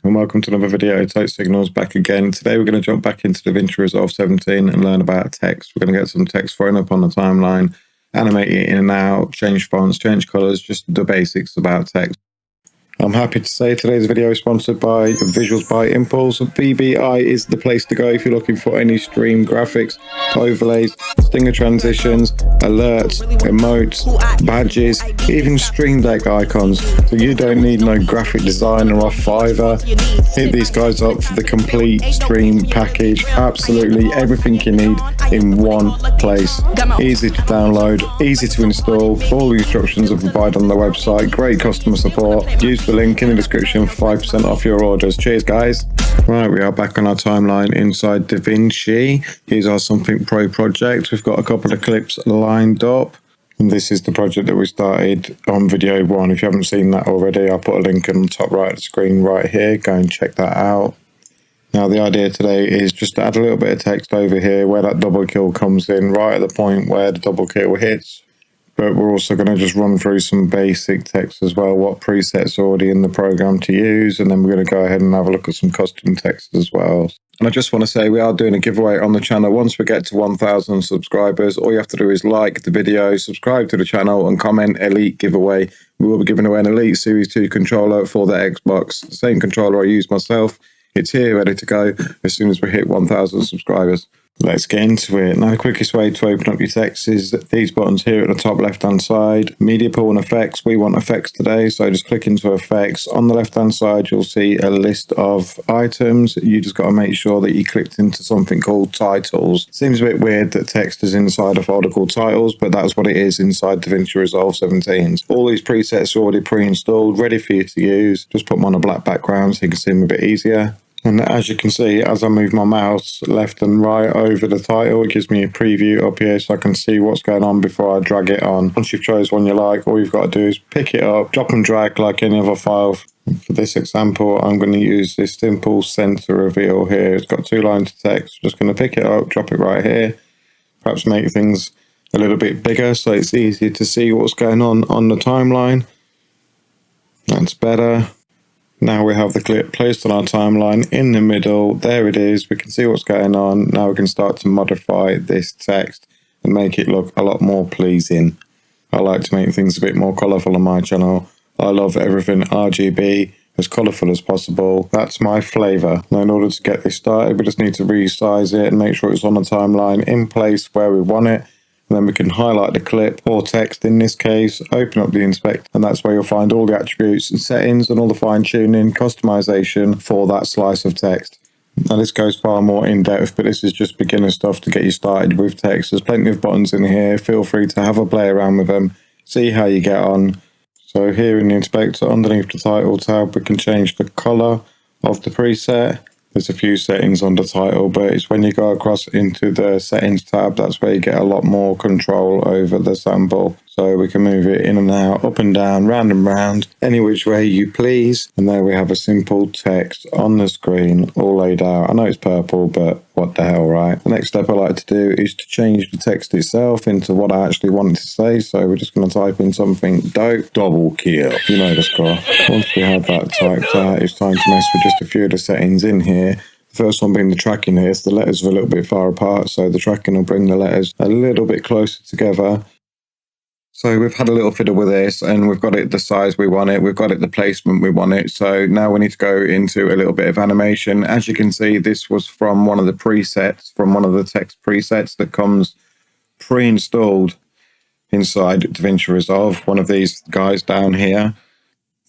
and welcome to another video. Toke Signals back again. Today we're going to jump back into DaVinci Resolve 17 and learn about text. We're going to get some text thrown up on the timeline, animate it in and out, change fonts, change colors, just the basics about text. I'm happy to say today's video is sponsored by Visuals by Impulse. VBI is the place to go if you're looking for any stream graphics, overlays, stinger transitions, alerts, emotes, badges, even Stream Deck icons. So you don't need no graphic designer off Fiverr. Hit these guys up for the complete stream package. Absolutely everything you need in one place. Easy to download, easy to install. All the instructions are provided on the website. Great customer support. Use the link in the description for 5% off your orders. Cheers, guys. Right, we are back on our timeline inside DaVinci. Here's our Something Pro project. We've got a couple of clips lined up. And this is the project that we started on video 1. If you haven't seen that already, I'll put a link on the top right of the screen right here. Go and check that out. Now, the idea today is just to add a little bit of text over here where that double kill comes in, right at the point where the double kill hits. But we're also going to just run through some basic text as well, what presets are already in the program to use, and then we're going to go ahead and have a look at some custom text as well. And I just want to say we are doing a giveaway on the channel. Once we get to 1,000 subscribers, all you have to do is like the video, subscribe to the channel, and comment Elite giveaway. We will be giving away an Elite Series 2 controller for the Xbox. The same controller I use myself. It's here, ready to go as soon as we hit 1,000 subscribers. Let's get into it. Now, the quickest way to open up your text is these buttons here at the top left-hand side. Media pool and effects. We want effects today, so just click into effects. On the left-hand side, you'll see a list of items. You just got to make sure that you clicked into something called titles. Seems a bit weird that text is inside a folder called titles, but that's what it is inside DaVinci Resolve 17. All these presets are already pre-installed, ready for you to use. Just put them on a black background so you can see them a bit easier. And as you can see, as I move my mouse left and right over the title, it gives me a preview up here so I can see what's going on before I drag it on. Once you've chosen one you like, all you've got to do is pick it up, drop and drag like any other file. For this example, I'm going to use this simple center reveal here. It's got 2 lines of text. I'm just going to pick it up, drop it right here. Perhaps make things a little bit bigger so it's easier to see what's going on the timeline. That's better. Now we have the clip placed on our timeline in the middle. There it is. We can see what's going on. Now we can start to modify this text and make it look a lot more pleasing. I like to make things a bit more colourful on my channel. I love everything RGB, as colourful as possible. That's my flavour. Now, in order to get this started, we just need to resize it and make sure it's on the timeline in place where we want it. And then we can highlight the clip or text in this case, open up the inspect, and that's where you'll find all the attributes and settings and all the fine tuning, customization for that slice of text. Now this goes far more in depth, but this is just beginner stuff to get you started with text. There's plenty of buttons in here. Feel free to have a play around with them, see how you get on. So here in the inspector, underneath the title tab, we can change the color of the preset. There's a few settings on the title, but it's when you go across into the settings tab, that's where you get a lot more control over the sample. So we can move it in and out, up and down, round and round, any which way you please. And there we have a simple text on the screen, all laid out. I know it's purple, but what the hell, right? The next step I like to do is to change the text itself into what I actually want it to say. So we're just going to type in something dope, double kill. You know the score. Once we have that typed out, it's time to mess with just a few of the settings in here. The first one being the tracking here. So the letters are a little bit far apart, so the tracking will bring the letters a little bit closer together. So we've had a little fiddle with this and we've got it the size we want it, we've got it the placement we want it. So now we need to go into a little bit of animation. As you can see, this was from one of the presets, from one of the text presets that comes pre-installed inside DaVinci Resolve, one of these guys down here.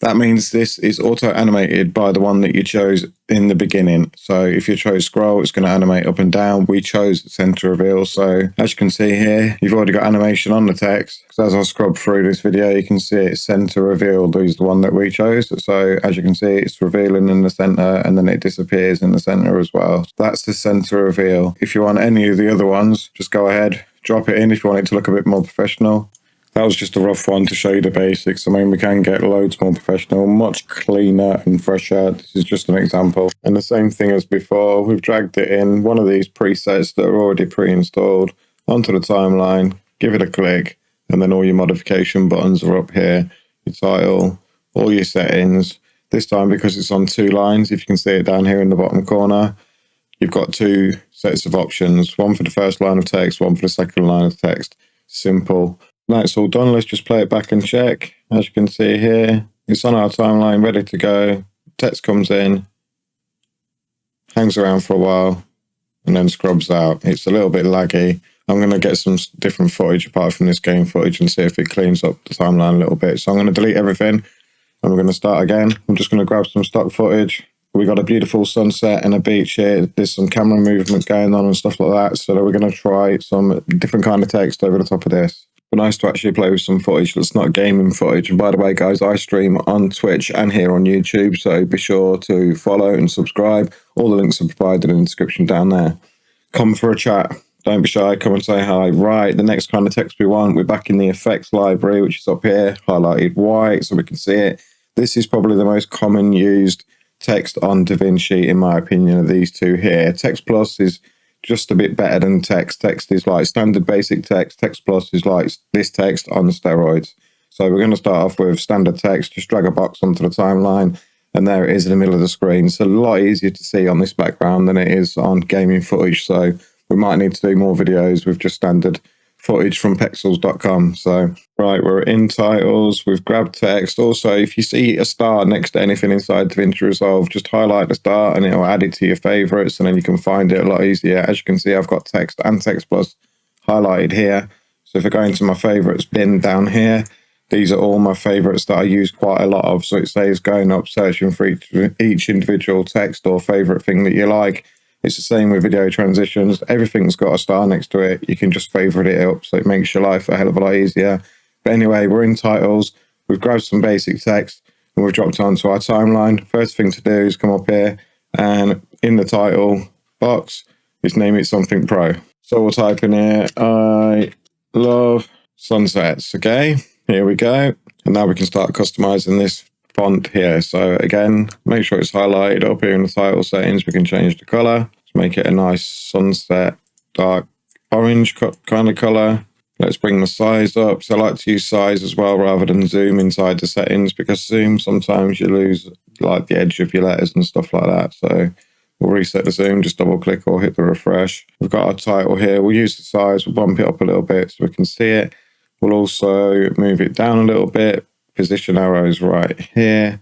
That means this is auto-animated by the one that you chose in the beginning. So if you chose scroll, it's going to animate up and down. We chose center reveal. So as you can see here, you've already got animation on the text. So as I scrub through this video, you can see it's center reveal. This is the one that we chose. So as you can see, it's revealing in the center and then it disappears in the center as well. That's the center reveal. If you want any of the other ones, just go ahead, drop it in if you want it to look a bit more professional. That was just a rough one to show you the basics. I mean, we can get loads more professional, much cleaner and fresher. This is just an example. And the same thing as before, we've dragged it in, one of these presets that are already pre-installed, onto the timeline, give it a click, and then all your modification buttons are up here, your title, all your settings. This time, because it's on 2 lines, if you can see it down here in the bottom corner, you've got 2 sets of options, one for the first line of text, one for the second line of text. Simple. Now it's all done, let's just play it back and check. As you can see here, it's on our timeline, ready to go. Text comes in, hangs around for a while, and then scrubs out. It's a little bit laggy. I'm going to get some different footage apart from this game footage and see if it cleans up the timeline a little bit. So I'm going to delete everything and we're going to start again. I'm just going to grab some stock footage. We got a beautiful sunset and a beach here. There's some camera movement going on and stuff like that. So we're going to try some different kind of text over the top of this. But nice to actually play with some footage that's not gaming footage. And by the way, guys, I stream on Twitch and here on YouTube. So be sure to follow and subscribe. All the links are provided in the description down there. Come for a chat. Don't be shy. Come and say hi. Right, the next kind of text we want, we're back in the effects library, which is up here, highlighted white so we can see it. This is probably the most common used text on DaVinci, in my opinion, of these two here. Text Plus is just a bit better than text. Text is like standard basic text. Text Plus is like this text on steroids. So we're going to start off with standard text. Just drag a box onto the timeline, and there it is in the middle of the screen. It's a lot easier to see on this background than it is on gaming footage. So we might need to do more videos with just standard footage from pexels.com. So, right, we're in titles, we've grabbed text. Also, if you see a star next to anything inside DaVinci Resolve, just highlight the star and it'll add it to your favorites, and then you can find it a lot easier. As you can see, I've got text and text plus highlighted here. So if I go into my favorites bin down here, these are all my favorites that I use quite a lot of. So it saves going up, searching for each individual text or favorite thing that you like. It's the same with video transitions. Everything's got a star next to it. You can just favorite it up, so it makes your life a hell of a lot easier. But anyway, we're in titles. We've grabbed some basic text and we've dropped onto our timeline. First thing to do is come up here and in the title box, just name it something pro. So we'll type in here, I love sunsets. Okay, here we go. And now we can start customizing this font here. So again, make sure it's highlighted up here in the title settings. We can change the color to make it a nice sunset, dark orange kind of color. Let's bring the size up. So I like to use size as well rather than zoom inside the settings, because zoom sometimes you lose like the edge of your letters and stuff like that. So we'll reset the zoom, just double click or hit the refresh. We've got our title here. We'll use the size, we'll bump it up a little bit so we can see it. We'll also move it down a little bit. Position arrows right here,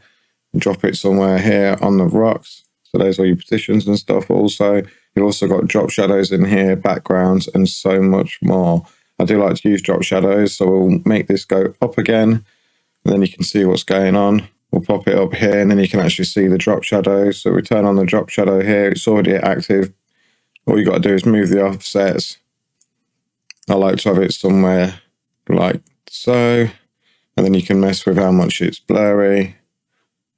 drop it somewhere here on the rocks. So there's all your positions and stuff. Also, you've also got drop shadows in here, backgrounds, and so much more. I do like to use drop shadows, so we'll make this go up again, and then you can see what's going on. We'll pop it up here, and then you can actually see the drop shadow. So we turn on the drop shadow here. It's already active. All you got to do is move the offsets. I like to have it somewhere like so. And then you can mess with how much it's blurry,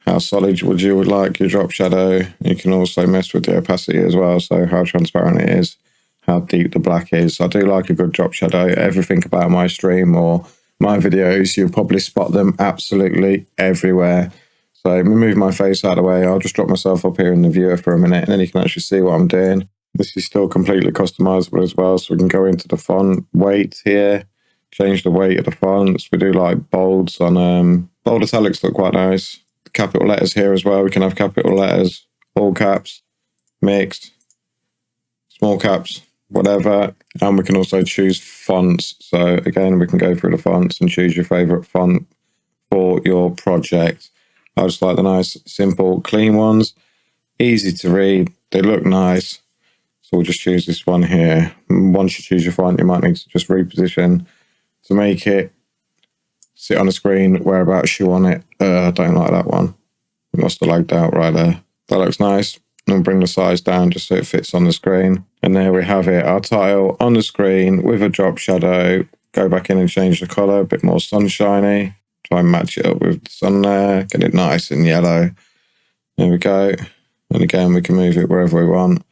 how solid would you like your drop shadow. You can also mess with the opacity as well, so how transparent it is, how deep the black is. I do like a good drop shadow. Everything about my stream or my videos, you'll probably spot them absolutely everywhere. So let me move my face out of the way. I'll just drop myself up here in the viewer for a minute, and then you can actually see what I'm doing. This is still completely customizable as well, so we can go into the font weight here. Change the weight of the fonts. We do like bolds on bold italics look quite nice. Capital letters here as well. We can have capital letters, all caps, mixed, small caps, whatever. And we can also choose fonts. So again, we can go through the fonts and choose your favorite font for your project. I just like the nice, simple, clean ones. Easy to read. They look nice. So we'll just choose this one here. Once you choose your font, you might need to just reposition to make it sit on the screen whereabouts you want it. I don't like that one. It must have lagged out right there. That looks nice. And bring the size down just so it fits on the screen. And there we have it. Our title on the screen with a drop shadow. Go back in and change the color, a bit more sunshiny. Try and match it up with the sun there. Get it nice and yellow. There we go. And again, we can move it wherever we want.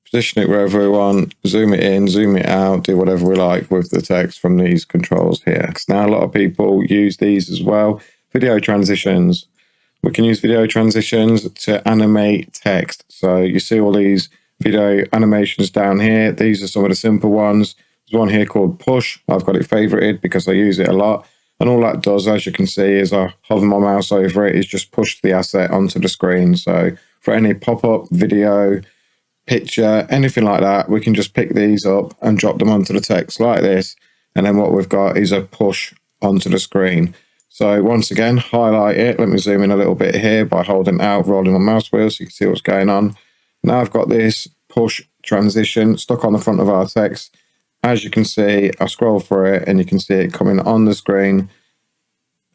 Position it wherever we want, zoom it in, zoom it out, do whatever we like with the text from these controls here. Now, a lot of people use these as well. Video transitions. We can use video transitions to animate text. So you see all these video animations down here. These are some of the simple ones. There's one here called push. I've got it favorited because I use it a lot. And all that does, as you can see, is I hover my mouse over it, is just push the asset onto the screen. So for any pop-up, video, picture, anything like that, we can just pick these up and drop them onto the text like this. And then what we've got is a push onto the screen. So once again, highlight it. Let me zoom in a little bit here by holding out, rolling my mouse wheel so you can see what's going on. Now I've got this push transition stuck on the front of our text. As you can see, I scroll through it and you can see it coming on the screen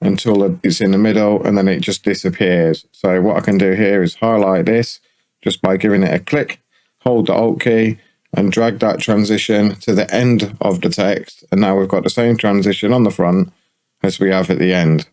until it's in the middle, and then it just disappears. So what I can do here is highlight this just by giving it a click, hold the Alt key and drag that transition to the end of the text. And now we've got the same transition on the front as we have at the end.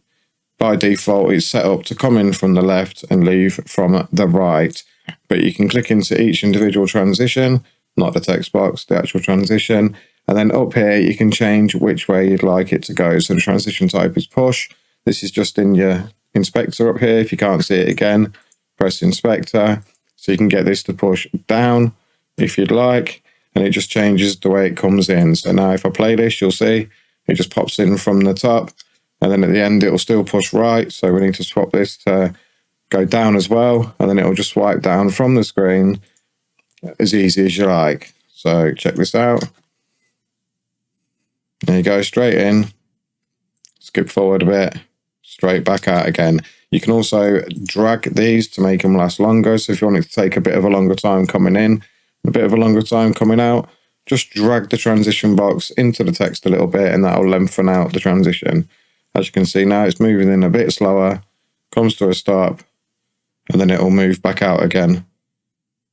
By default, it's set up to come in from the left and leave from the right. But you can click into each individual transition, not the text box, the actual transition. And then up here, you can change which way you'd like it to go. So the transition type is push. This is just in your inspector up here. If you can't see it again, press inspector. So you can get this to push down if you'd like. And it just changes the way it comes in. So now if I play this, you'll see it just pops in from the top. And then at the end, it will still push right. So we need to swap this to go down as well. And then it will just swipe down from the screen as easy as you like. So check this out. There you go, straight in, skip forward a bit, straight back out again. You can also drag these to make them last longer. So if you want it to take a bit of a longer time coming in, a bit of a longer time coming out, just drag the transition box into the text a little bit and that'll lengthen out the transition. As you can see now, it's moving in a bit slower, comes to a stop, and then it'll move back out again.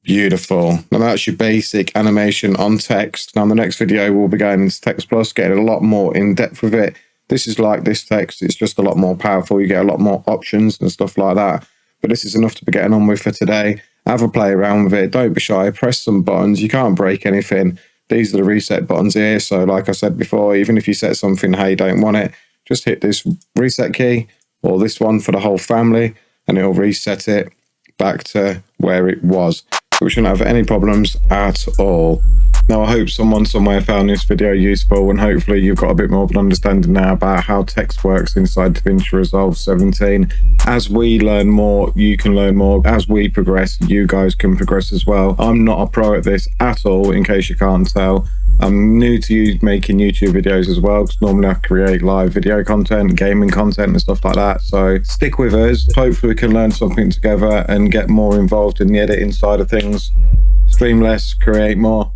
Beautiful. Now that's your basic animation on text. Now in the next video, we'll be going into Text Plus, getting a lot more in depth with it. This is like this text. It's just a lot more powerful. You get a lot more options and stuff like that. But this is enough to be getting on with for today. Have a play around with it. Don't be shy. Press some buttons. You can't break anything. These are the reset buttons here. So like I said before, even if you set something, hey, don't want it, just hit this reset key or this one for the whole family and it'll reset it back to where it was. So we shouldn't have any problems at all. Now, I hope someone somewhere found this video useful and hopefully you've got a bit more of an understanding now about how text works inside DaVinci Resolve 17. As we learn more, you can learn more. As we progress, you guys can progress as well. I'm not a pro at this at all, in case you can't tell. I'm new to making YouTube videos as well, because normally I create live video content, gaming content and stuff like that. So stick with us. Hopefully we can learn something together and get more involved in the editing side of things. Stream less, create more.